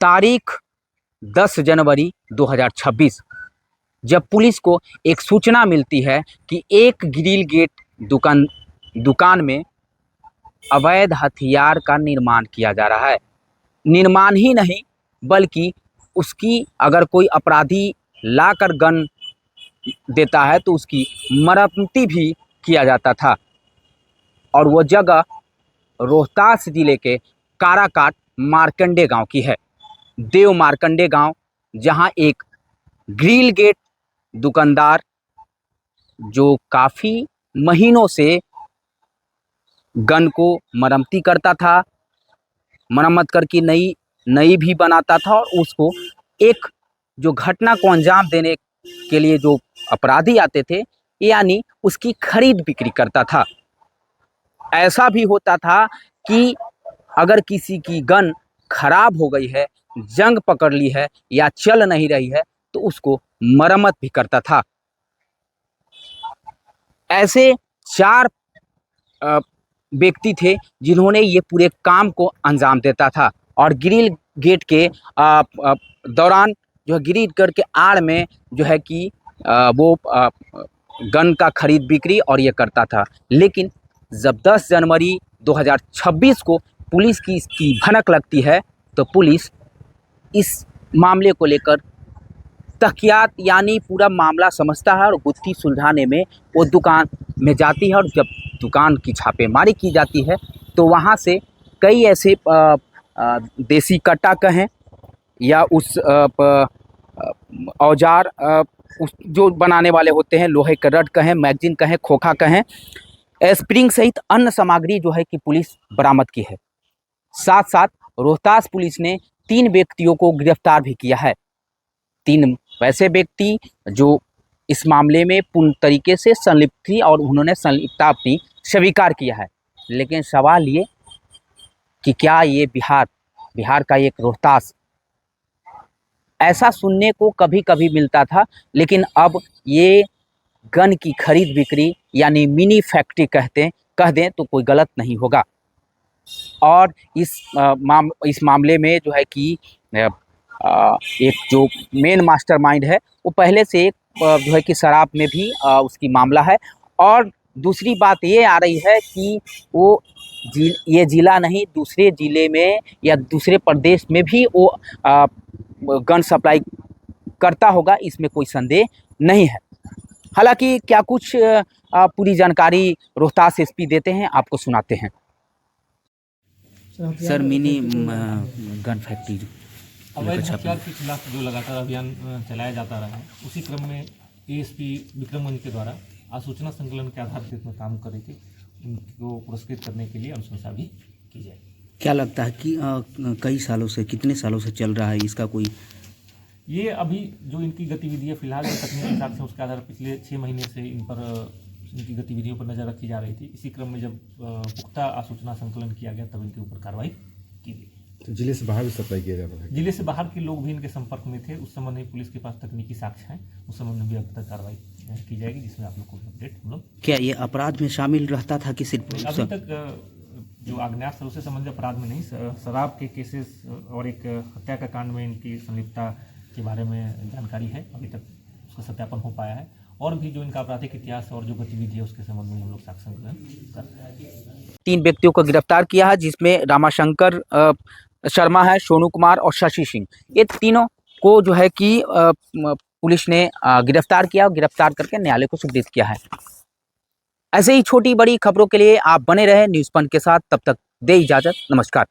तारीख 10 जनवरी 2026 जब पुलिस को एक सूचना मिलती है कि एक ग्रिल गेट दुकान में अवैध हथियार का निर्माण किया जा रहा है। निर्माण ही नहीं बल्कि उसकी अगर कोई अपराधी लाकर गन देता है तो उसकी मरम्मती भी किया जाता था। और वो जगह रोहतास जिले के काराकाट मार्कंडे गांव की है। देव मार्कंडे गांव, जहां एक ग्रिल गेट दुकानदार जो काफ़ी महीनों से गन को मरम्मती करता था, मरम्मत करके नई भी बनाता था, और उसको एक जो घटना को अंजाम देने के लिए जो अपराधी आते थे यानी उसकी खरीद बिक्री करता था। ऐसा भी होता था कि अगर किसी की गन खराब हो गई है, जंग पकड़ ली है या चल नहीं रही है तो उसको मरम्मत भी करता था। ऐसे 4 व्यक्ति थे जिन्होंने ये पूरे काम को अंजाम देता था। और ग्रिल गेट के दौरान जो है ग्रिल गेट के आड़ में जो है कि वो गन का खरीद बिक्री और ये करता था। लेकिन जब 10 जनवरी 2026 को पुलिस की इसकी भनक लगती है तो पुलिस इस मामले को लेकर तहकीकात यानी पूरा मामला समझता है और गुत्थी सुलझाने में वो दुकान में जाती है। और जब दुकान की छापेमारी की जाती है तो वहाँ से कई ऐसे देसी कट्टा कहें या उस औजार उस जो बनाने वाले होते हैं, लोहे का रड कहें, मैगजीन कहें, खोखा कहें, स्प्रिंग सहित अन्य सामग्री जो है कि पुलिस बरामद की है। साथ साथ रोहतास पुलिस ने 3 व्यक्तियों को गिरफ्तार भी किया है। 3 वैसे व्यक्ति जो इस मामले में पूर्ण तरीके से संलिप्त थी और उन्होंने संलिप्तता अपनी स्वीकार किया है। लेकिन सवाल ये कि क्या ये बिहार का एक रोहतास, ऐसा सुनने को कभी कभी मिलता था, लेकिन अब ये गन की खरीद बिक्री यानी मिनी फैक्ट्री कह दें तो कोई गलत नहीं होगा। और इस मामले में जो है कि एक जो मेन मास्टरमाइंड है वो पहले से एक जो है कि शराब में भी उसकी मामला है। और दूसरी बात ये आ रही है कि वो ये ज़िला नहीं, दूसरे ज़िले में या दूसरे प्रदेश में भी वो गन सप्लाई करता होगा, इसमें कोई संदेह नहीं है। हालांकि क्या कुछ पूरी जानकारी रोहतास एसपी देते हैं, आपको सुनाते हैं। सर, मिनी गन फैक्ट्री अवैध हथियार के खिलाफ जो लगातार अभियान चलाया जाता रहा है, उसी क्रम में एएसपी विक्रमगंज के द्वारा आज सूचना संकलन के आधार पर काम कर रही थी, उनको पुरस्कृत करने के लिए अनुशंसा भी की जाए। क्या लगता है कि कई सालों से, कितने सालों से चल रहा है इसका कोई? ये अभी जो इनकी गतिविधियाँ फिलहाल तकनीकी हिसाब से उसके आधार पिछले 6 महीने से इनकी गतिविधियों पर नज़र रखी जा रही थी। इसी क्रम में जब पुख्ता आसूचना संकलन किया गया तब इनके ऊपर कार्रवाई की गई। तो जिले से बाहर भी सप्लाई किया जाता है? जिले से बाहर के लोग भी इनके संपर्क में थे। उस संबंध में पुलिस के पास तकनीकी साक्ष्य हैं, उस संबंध में भी अब तक कार्रवाई की जाएगी, जिसमें आप लोग को अपडेट हम लोग। क्या ये अपराध में शामिल रहता था कि सिर्फ? अभी तक जो अज्ञात शस्त्रों से संबंधित अपराध में नहीं, शराब के केसेस और एक हत्या का कांड में इनकी संलिप्तता के बारे में जानकारी है। अभी तक उसका सत्यापन हो पाया है। और भी जो इनका आपराधिक इतिहास और जो गतिविधि है उसके संबंध में हम लोग साक्ष्य संकलन कर रहे हैं। 3 व्यक्तियों को गिरफ्तार किया है, जिसमें रामाशंकर शर्मा है, सोनू कुमार और शशि सिंह। ये तीनों को जो है कि पुलिस ने गिरफ्तार किया और गिरफ्तार करके न्यायालय को सुपुर्द किया है। ऐसे ही छोटी बड़ी खबरों के लिए आप बने रहे न्यूज़ पंच के साथ। तब तक दे इजाज़त, नमस्कार।